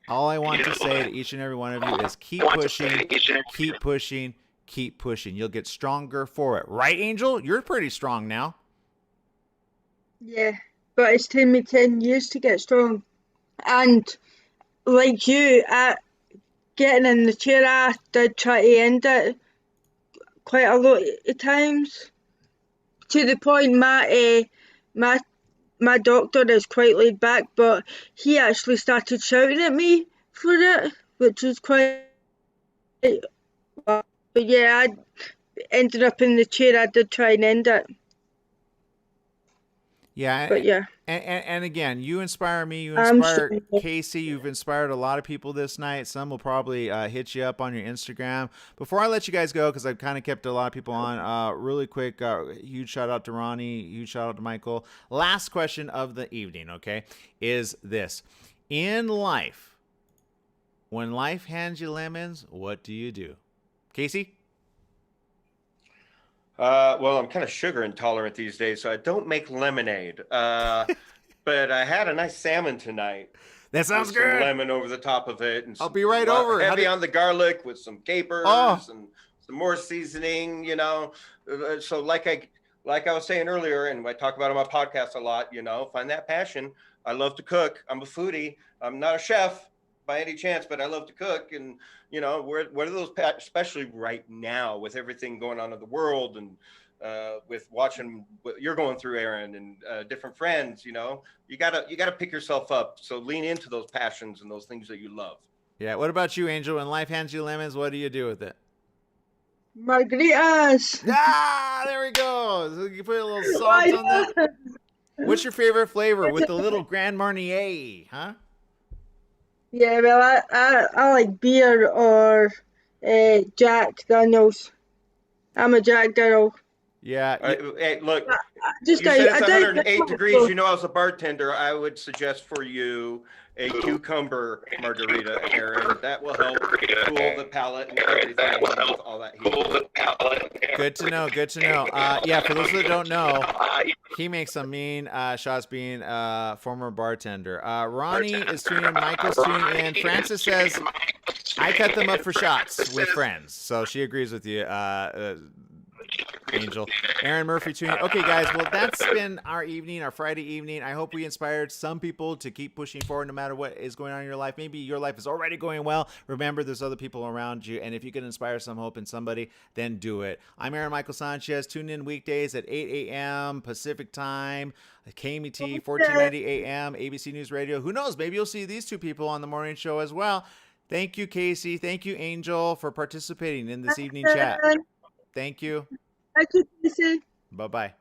All I want to say to each and every one of you is keep pushing, keep pushing, keep pushing. You'll get stronger for it. Right, Angel? You're pretty strong now. Yeah, but it's taken me 10 years to get strong. And like you, getting in the chair, I did try to end it quite a lot of times. To the point my doctor is quite laid back, but he actually started shouting at me for it, which was quite... But yeah, I ended up in the chair. I did try and end it. Yeah. But yeah. And again, you inspire me. You inspire Casey. You've inspired a lot of people this night. Some will probably hit you up on your Instagram. Before I let you guys go, because I've kind of kept a lot of people on, really quick, huge shout out to Ronnie. Huge shout out to Michael. Last question of the evening, okay, is this. In life, when life hands you lemons, what do you do? Casey? Well, I'm kind of sugar intolerant these days, so I don't make lemonade. But I had a nice salmon tonight. That sounds with good. Some lemon over the top of it, and I'll be right over. Heavy on the garlic with some capers and some more seasoning. So like I was saying earlier, and I talk about it on my podcast a lot. Find that passion. I love to cook. I'm a foodie. I'm not a chef by any chance, but I love to cook. And what are those, especially right now with everything going on in the world and with watching what you're going through, Aaron, and different friends, you gotta pick yourself up. So lean into those passions and those things that you love. Yeah. What about you, Angel? When life hands you lemons, what do you do with it? Margaritas. There we go. So you put a little salt on that. What's your favorite flavor with the little Grand Marnier, huh? Yeah, well, I like beer or Jack Daniels. I'm a Jack girl. Yeah. Hey, look, you said it's 108 degrees. As a bartender, I would suggest for you a cucumber margarita, Aaron. That will help cool the palate and everything with all that heat. Good to know. Good to know. Yeah, for those that don't know, he makes some mean shots being a former bartender. Ronnie is tuning in. Michael's tuning in. Francis says, I cut them up for shots with friends. So she agrees with you, Angel. Aaron Murphy tuning in. Okay, guys. Well, that's been our evening, our Friday evening. I hope we inspired some people to keep pushing forward no matter what is going on in your life. Maybe your life is already going well. Remember, there's other people around you. And if you can inspire some hope in somebody, then do it. I'm Aaron Michael Sanchez. Tune in weekdays at 8 a.m. Pacific time. KMET, 1490 a.m. ABC News Radio. Who knows? Maybe you'll see these two people on the morning show as well. Thank you, Casey. Thank you, Angel, for participating in this evening chat. Thank you. Thank you, Casey. Bye-bye.